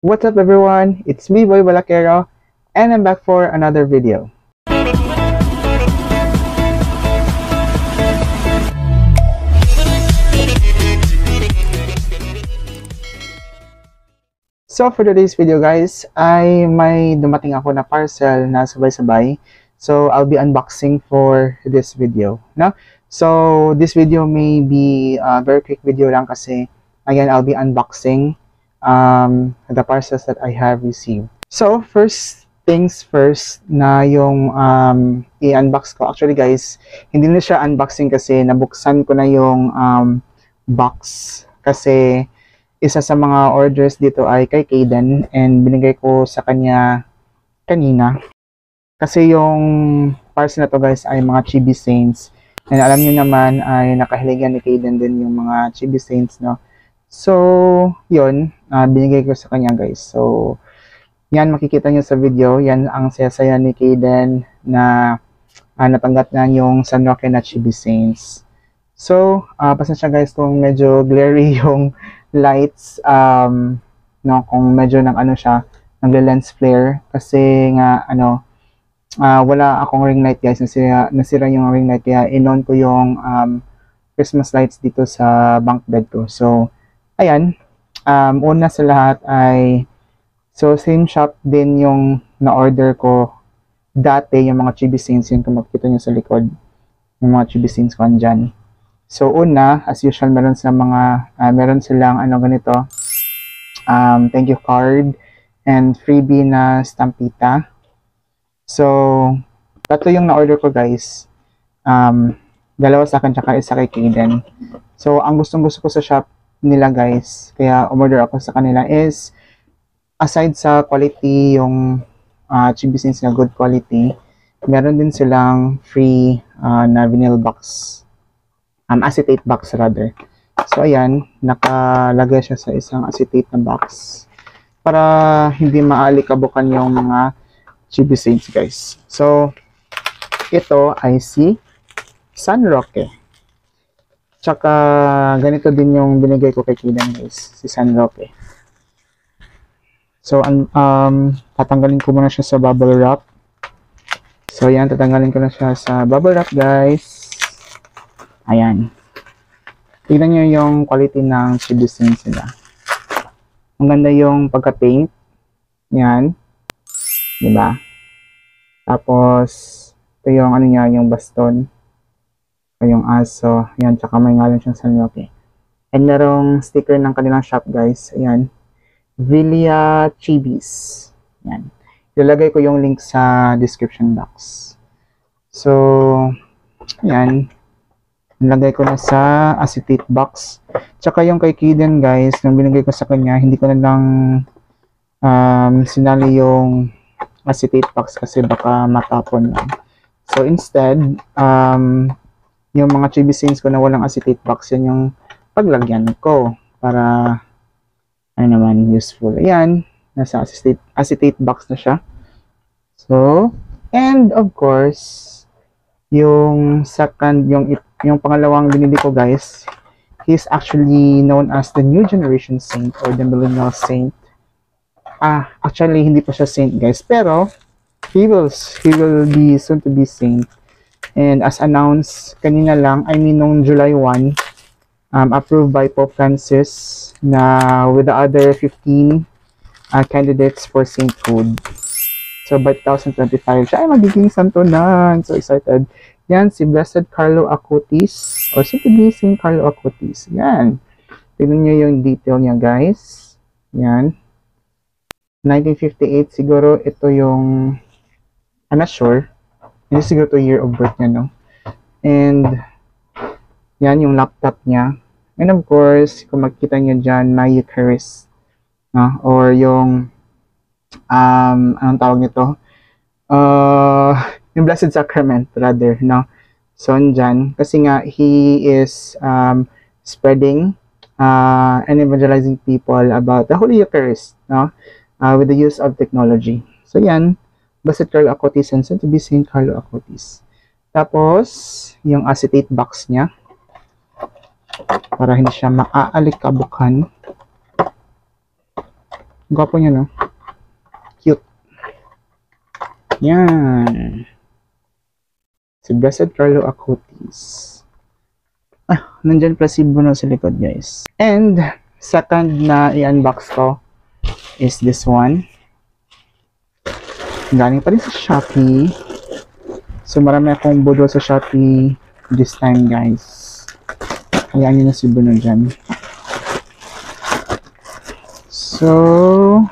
What's up everyone? It's me, Boy Balakero, and I'm back for another video. So for today's video guys, ay may dumating ako na parcel na sabay-sabay. So I'll be unboxing for this video, no? So this video may be a very quick video lang kasi again I'll be unboxing the parcels that I have received. So first things first na yung i-unbox ko. Actually guys, hindi na siya unboxing kasi nabuksan ko na yung box kasi isa sa mga orders dito ay kay Kaden and binigay ko sa kanya kanina. Kasi yung parcel na to guys ay mga Chibi Saints. And alam niyo naman ay nakahiligan ni Kaden din yung mga Chibi Saints, no? So, yun, binigay ko sa kanya guys. So, yan makikita nyo sa video. Yan ang saya-saya ni Kaden na natanggap na yung San Roque na Chibi Saints. So, pasensya guys kung medyo glary yung lights. No, kung medyo siya, nagle-lens flare. Kasi nga, wala akong ring light guys. Nasira yung ring light. Kaya in-on ko yung Christmas lights dito sa bunk bed ko. So, ayan, una sa lahat ay, so same shop din yung na-order ko dati, yung mga Chibi Saints, yun kung makikita nyo sa likod, yung mga Chibi Saints ko andyan. So una, as usual, meron silang ganito, thank you card, and freebie na stampita. So, tatlo yung na-order ko guys, dalawa sa akin tsaka isa kay Kaden. So, ang gustong-gusto ko sa shop nila guys, kaya umorder ako sa kanila is, aside sa quality yung Chibi Saints na good quality, meron din silang free na vinyl box, acetate box rather. So ayan, nakalagay siya sa isang acetate na box para hindi maalikabukan yung mga Chibi Saints guys. So ito ay si San Roque. Tsaka, ganito din yung binigay ko kay Kaden guys, si San Roque. So, tatanggalin ko muna siya sa bubble wrap. So, yan, tatanggalin ko na siya sa bubble wrap guys. Ayan. Tignan nyo yung quality ng Chibi Saints nila. Ang ganda yung pagka-paint. Yan. Diba? Tapos, ito yung yung baston. Yung aso, yan, tsaka may ngalan siyang San Roque. And merong sticker ng kanilang shop guys, ayan, Villa Chibis, yan, ilalagay ko yung link sa description box. So, yan, nilagay ko na sa acetate box. Tsaka yung kay Kaden guys, nung binigay ko sa kanya, hindi ko na lang sinali yung acetate box kasi baka matapon lang. So, instead, yung mga Chibi Saints ko na walang acetate box, yan yung paglagyan ko para useful. Ayan, nasa acetate box na siya. So, and of course, yung second, yung pangalawang binili ko guys, he's actually known as the new generation saint or the millennial saint. Actually hindi pa siya saint guys, pero he will be soon to be saint. And as announced kanina lang, nung July 1, approved by Pope Francis na with the other 15 candidates for sainthood. So by 2025, siya ay magiging santo na. So excited. Yan, si Blessed Carlo Acutis, or soon to be Saint Carlo Acutis. Yan. Tignan nyo yung detail niya guys. Yan. 1958, siguro ito yung, I'm not sure. Hindi siguro ito year of birth niya, no? And, yan yung laptop niya. And of course, kung makikita niyo dyan, my Eucharist. No? Or yung, anong tawag nito? Yung Blessed Sacrament, rather, no? So, dyan. Kasi nga, he is spreading and evangelizing people about the Holy Eucharist, no? With the use of technology. So, yan. Blessed Carlo Acutis and soon to be Saint Carlo Acutis. Tapos, yung acetate box niya. Para hindi siya maaalikabukan. Gwapo niya, no? Cute. Yan. Si Blessed Carlo Acutis. Nandyan pala si Bruno sa likod, guys. And, second na i-unbox ko is this one. Galing pa rin sa Shopee. So, marami akong budol sa Shopee this time, guys. Hayaan nyo na si Bruno dyan. So,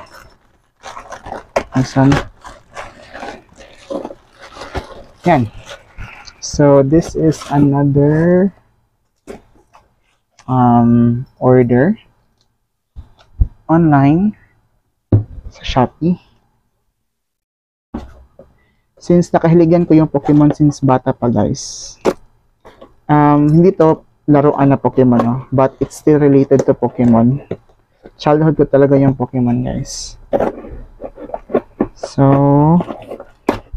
asan? Yan. So, this is another order online sa Shopee. Since nakahiligan ko yung Pokemon since bata pa, guys. Hindi to laruan na Pokemon, no? But it's still related to Pokemon. Childhood ko talaga yung Pokemon, guys. So,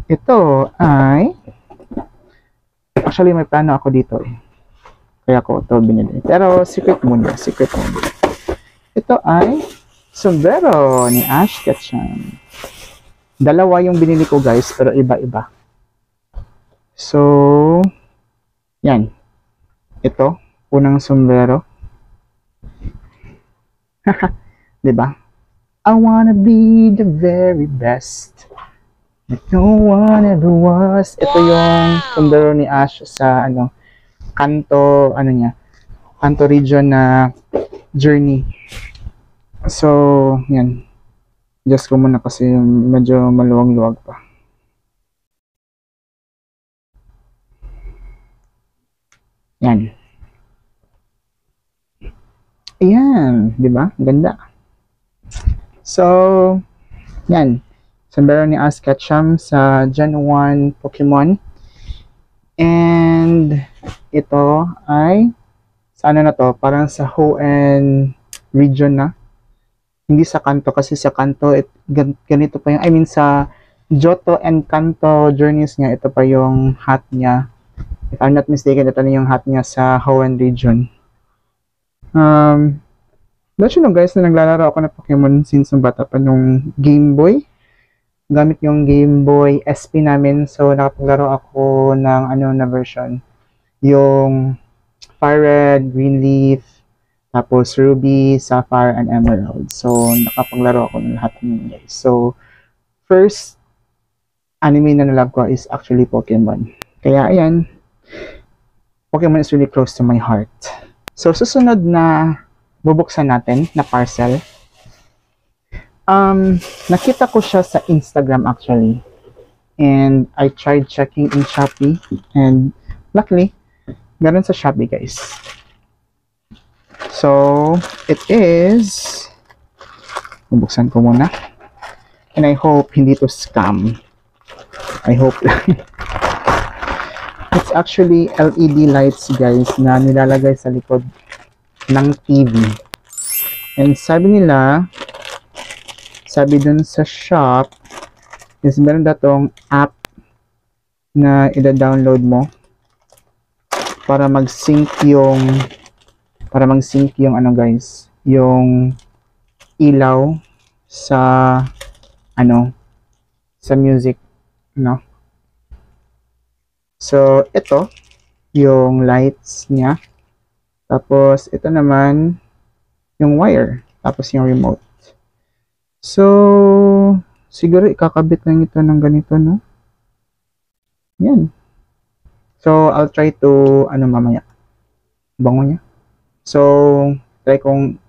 ito ay actually may plano ako dito eh. Kaya ko ito binili. Pero secret muna. Ito ay sombrero ni Ash Ketchum. Dalawa yung binili ko, guys, pero iba-iba. So, yan. Ito, unang sombrero. Diba? I wanna be the very best. But no one ever was. Ito yung sombrero ni Ash sa Kanto, Kanto region na journey. So, yan. Adjust ko muna kasi medyo maluwag-luwag pa. Yan. Ayan, di ba? Ganda. So, yan. Sombrero ni Ash Ketchum sa Gen 1 Pokemon. And ito ay sa na to? Parang sa Hoenn region na. Hindi sa Kanto kasi sa Kanto ganito pa yung sa Johto and Kanto journeys niya, ito pa yung hat niya. If I'm not mistaken, ito na yung hat niya sa Hoenn region. Don't you know, guys, na naglalaro ako ng Pokemon since nung bata pa nung Game Boy. Gamit yung Game Boy SP namin. So, nakapaglaro ako ng na version. Yung Fire Red, Green Leaf, tapos Ruby, Sapphire, and Emerald. So, nakapaglaro ako ng lahat ng guys. So, first anime na nalove ko is actually Pokemon. Kaya, ayan. Pokemon is really close to my heart. So, susunod na bubuksan natin na parcel. Nakita ko siya sa Instagram actually. And I tried checking in Shopee. And luckily, meron sa Shopee, guys. So, it is... Bubuksan ko muna. And I hope hindi to scam. I hope lang. It's actually LED lights, guys, na nilalagay sa likod ng TV. And sabi nila, sabi dun sa shop, is meron datong app na ida-download mo para mag-sync yung guys, yung ilaw sa sa music, no? So, ito yung lights niya. Tapos, ito naman yung wire. Tapos, yung remote. So, siguro ikakabit lang ito ng ganito, no? Yan. So, I'll try to, mamaya. Bango niya. So, try kong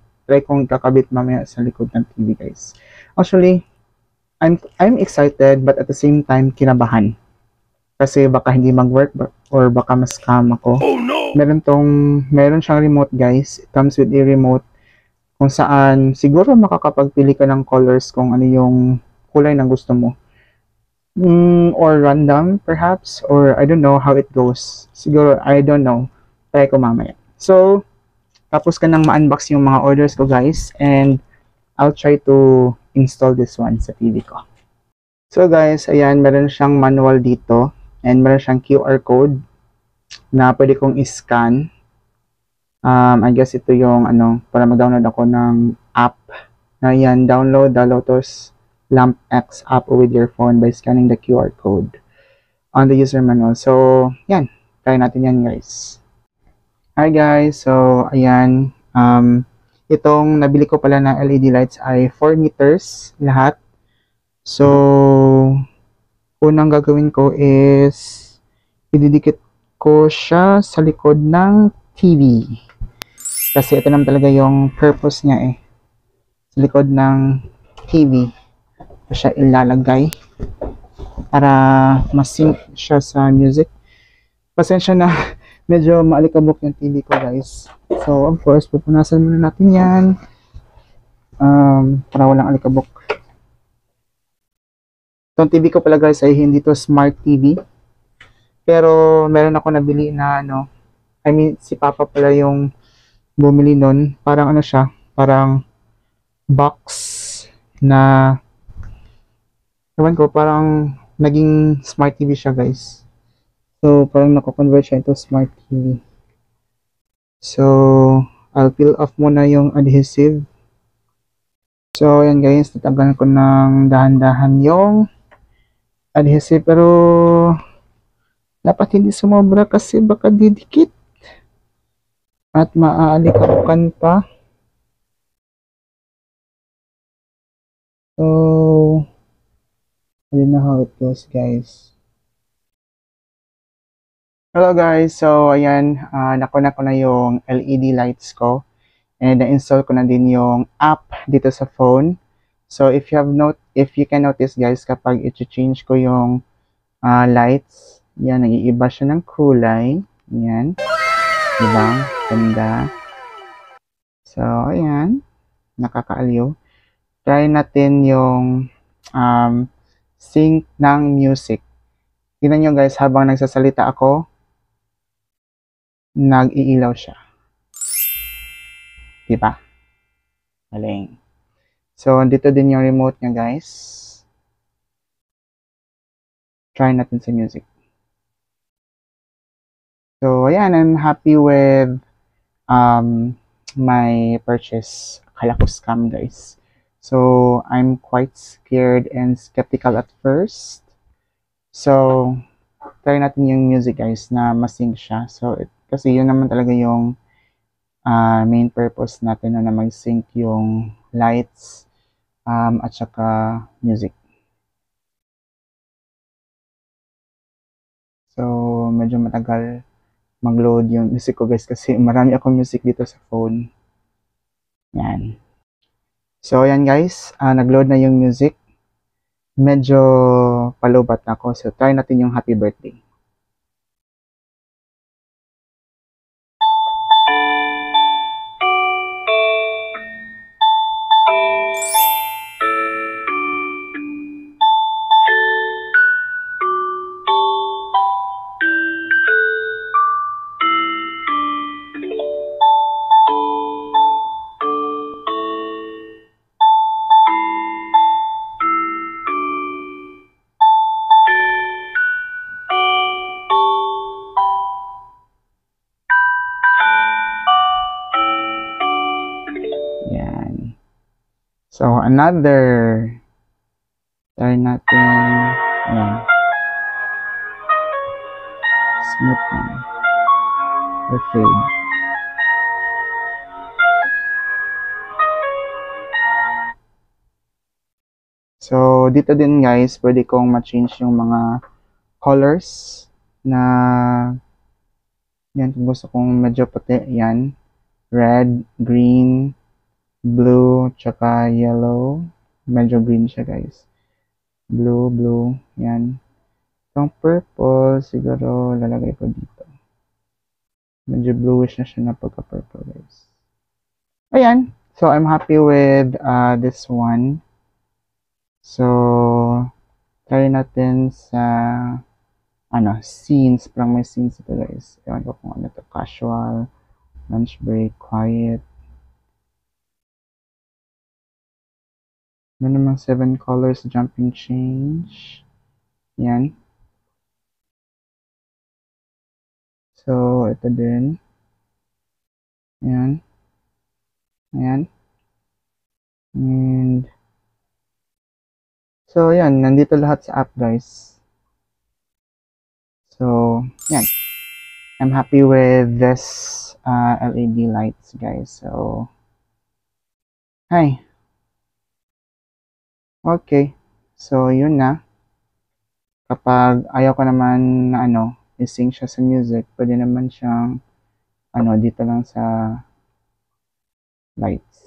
ikakabit mamaya sa likod ng TV, guys. Actually, I'm excited, but at the same time, kinabahan. Kasi baka hindi mag-work or baka ma-scam ako. Oh, no! Meron siyang remote, guys. It comes with a remote kung saan siguro makakapagpili ka ng colors kung ano yung kulay na gusto mo. Or random, perhaps. Or I don't know how it goes. Siguro, I don't know. Try ko mamaya. So, tapos ka nang ma-unbox yung mga orders ko, guys. And I'll try to install this one sa TV ko. So, guys, ayan, meron siyang manual dito. And meron siyang QR code na pwede kong i-scan. I guess ito yung para mag-download ako ng app Na yan, download the Lotus Lamp X app with your phone by scanning the QR code on the user manual. So, yan. Try natin yan, guys. Hi, guys. So, ayan. Itong nabili ko pala na LED lights ay 4 meters lahat. So, unang gagawin ko is ididikit ko siya sa likod ng TV. Kasi ito naman talaga yung purpose niya eh. Sa likod ng TV ko siya ilalagay para masync siya sa music. Pasensya na, medyo maalikabok yung TV ko, guys. So, of course, pupunasan muna natin yan. Para walang alikabok. Itong TV ko pala, guys, ay hindi to smart TV. Pero, meron ako nabili na, si Papa pala yung bumili nun. Parang ano siya, parang box na, ewan ko, parang naging smart TV siya, guys. So, parang nako-convert siya into smart TV. So, I'll peel off muna yung adhesive. So, ayan guys, tatanggalan ko ng dahan-dahan yung adhesive. Pero, dapat hindi sumobra kasi baka didikit. At maaalikabukan pa. So, I don't know how it goes, guys. Hello guys, so ayan, nakuna ko na yung LED lights ko. And na-install ko na din yung app dito sa phone. So if you can notice guys, kapag i-change ko yung lights, yan, nag-iiba siya ng kulay. Yan. Diba? Ganda. So, ayan. Nakakaaliw. Try natin yung sync ng music. Tingnan nyo guys, habang nagsasalita ako, nag-iilaw siya. Diba? Galing. So, dito din yung remote niya guys. Try natin sa music. So, ayan, I'm happy with my purchase. Akala ko scam guys. So, I'm quite scared and skeptical at first. So, try natin yung music guys na masync siya. So, kasi yun naman talaga yung main purpose natin na mag-sync yung lights at saka music. So, medyo matagal mag-load yung music ko guys kasi marami akong music dito sa phone. Yan. So, yan guys. Nag-load na yung music. Medyo palubat na ako. So, try natin yung happy birthday. Yan. So, another. Try natin. Ayan. Smooth lang. Or fade. So, dito din guys, pwede kong ma-change yung mga colors na yan, kung gusto kong medyo puti, yan. Red, green, blue, tsaka yellow. Medyo green siya guys. Blue, yan. Itong purple, siguro lalagay ko dito. Medyo bluish na siya na pagka-purple guys. Ayan. So, I'm happy with this one. So, try natin sa scenes. Parang may scenes ito guys. Ewan ko kung ano to. Casual, lunch break, quiet. Ano namang 7 colors, jumping change. Yan. So, ito din. Ayan. Ayan. And so yan, nandito lahat sa app guys. So yan, I'm happy with this LED lights guys. So hi. Okay. So yun na. Kapag ayaw ko naman na i-sync siya sa music, pwede naman siyang dito lang sa lights.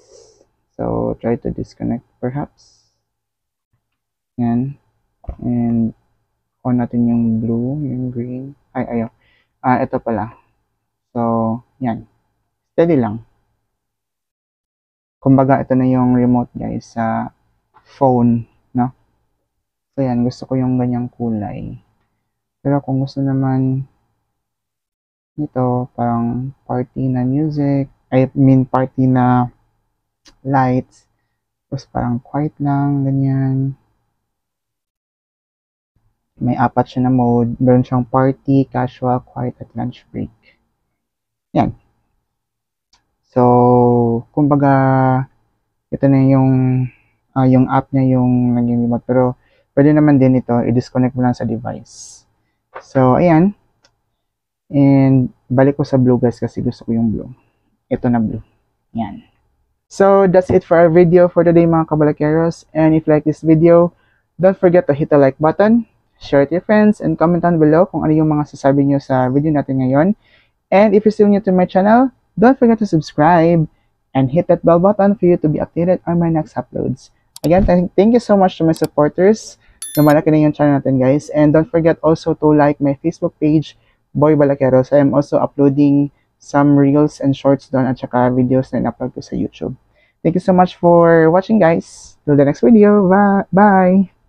So try to disconnect perhaps. Yan. And on natin yung blue, yung green. Ay, ayaw. Ito pala. So, yan. Steady lang. Kumbaga, ito na yung remote guys sa phone, no? So, yan. Gusto ko yung ganyang kulay. Pero kung gusto naman nito, parang party na music, I mean party na lights, tapos parang quiet lang, ganyan. May 4 siya na mode. Meron siyang party, casual, quiet, at lunch break. Yan. So, kumbaga, ito na yung app niya yung naging remote. Pero, pwede naman din ito, i-disconnect mo lang sa device. So, ayan. And, balik ko sa blue guys kasi gusto ko yung blue. Ito na blue. Yan. So, that's it for our video for today mga kabalakeros. And if you like this video, don't forget to hit the like button, share it to your friends, and comment down below kung ano yung mga sasabi nyo sa video natin ngayon. And if you're still new to my channel, don't forget to subscribe and hit that bell button for you to be updated on my next uploads. Again, thank you so much to my supporters. Lumalaki na yung channel natin guys. And don't forget also to like my Facebook page, Boy Balakeros. I am also uploading some reels and shorts doon at saka videos na in-upload ko sa YouTube. Thank you so much for watching guys. Till the next video. Bye!